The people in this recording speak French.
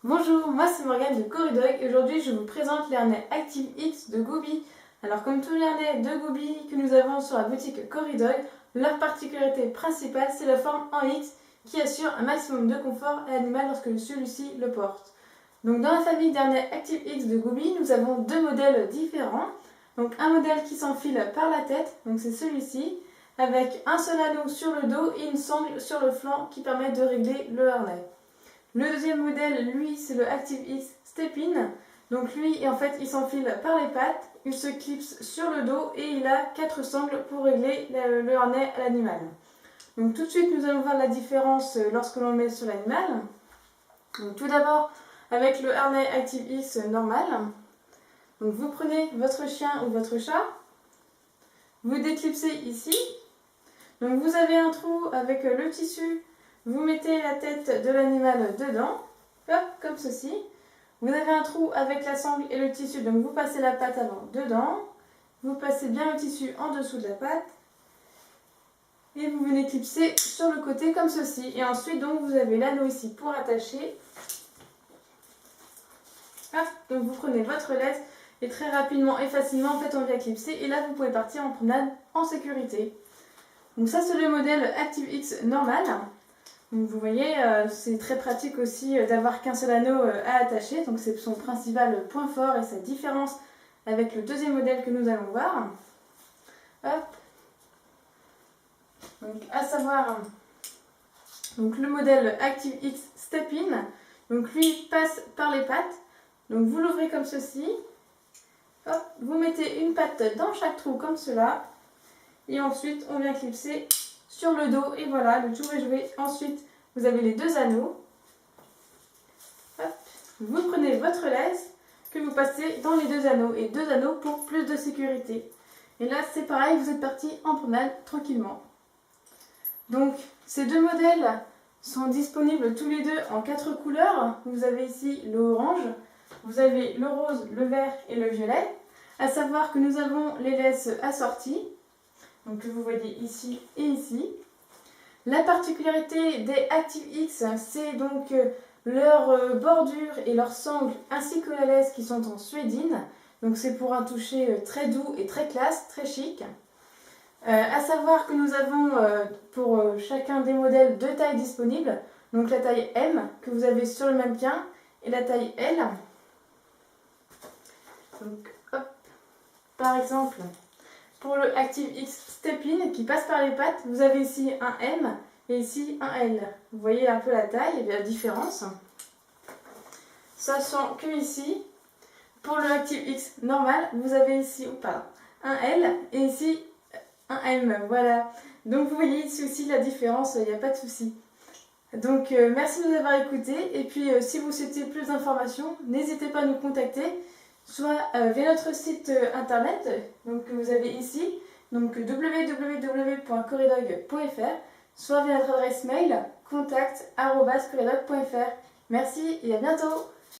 Bonjour, moi c'est Morgane de Corridog et aujourd'hui je vous présente les harnais Active X de Gooby. Alors comme tous les harnais de Gooby que nous avons sur la boutique Corridog, leur particularité principale c'est la forme en X qui assure un maximum de confort à l'animal lorsque celui-ci le porte. Donc dans la famille d'harnais Active X de Gooby, nous avons deux modèles différents. Donc un modèle qui s'enfile par la tête, donc c'est celui-ci, avec un seul anneau sur le dos et une sangle sur le flanc qui permet de régler le harnais. Le deuxième modèle, lui, c'est le Active X Step-In. Donc lui, en fait, il s'enfile par les pattes, il se clipse sur le dos et il a 4 sangles pour régler le harnais à l'animal. Donc tout de suite, nous allons voir la différence lorsque l'on le met sur l'animal. Donc tout d'abord, avec le harnais Active X normal, donc vous prenez votre chien ou votre chat, vous déclipsez ici. Donc vous avez un trou avec le tissu. Vous mettez la tête de l'animal dedans, hop, comme ceci. Vous avez un trou avec la sangle et le tissu, donc vous passez la patte avant dedans. Vous passez bien le tissu en dessous de la patte. Et vous venez clipser sur le côté comme ceci. Et ensuite, donc, vous avez l'anneau ici pour attacher. Hop, donc vous prenez votre laisse et très rapidement et facilement, en fait, on vient clipser. Et là, vous pouvez partir en promenade en sécurité. Donc ça, c'est le modèle Active X normal. Donc vous voyez, c'est très pratique aussi d'avoir qu'un seul anneau à attacher, donc c'est son principal point fort et sa différence avec le deuxième modèle que nous allons voir. Hop. Donc à savoir, donc le modèle Active X Step-In, donc lui passe par les pattes, donc vous l'ouvrez comme ceci, hop, vous mettez une patte dans chaque trou comme cela, et ensuite on vient clipser sur le dos et voilà, le tour est joué. Ensuite, vous avez les deux anneaux. Hop. Vous prenez votre laisse que vous passez dans les deux anneaux et deux anneaux pour plus de sécurité. Et là, c'est pareil, vous êtes parti en promenade tranquillement. Donc, ces deux modèles sont disponibles tous les deux en 4 couleurs. Vous avez ici le orange, vous avez le rose, le vert et le violet. À savoir que nous avons les laisses assorties. Donc que vous voyez ici et ici. La particularité des Active X, c'est donc leur bordure et leur sangle ainsi que la laisse qui sont en suédine. Donc c'est pour un toucher très doux et très classe, très chic. À savoir que nous avons pour chacun des modèles deux tailles disponibles. Donc la taille M que vous avez sur le mannequin et la taille L. Donc hop, par exemple. Pour le Active X Step-In qui passe par les pattes, vous avez ici un M et ici un L. Vous voyez un peu la taille et la différence. Sachant que ici, pour le Active X normal, vous avez ici un L et ici un M. Voilà. Donc vous voyez ici aussi la différence, il n'y a pas de souci. Donc merci de nous avoir écoutés et puis si vous souhaitez plus d'informations, n'hésitez pas à nous contacter. Soit via notre site internet, donc que vous avez ici, donc www.corridog.fr, soit via notre adresse mail contact@corridog.fr. Merci et à bientôt!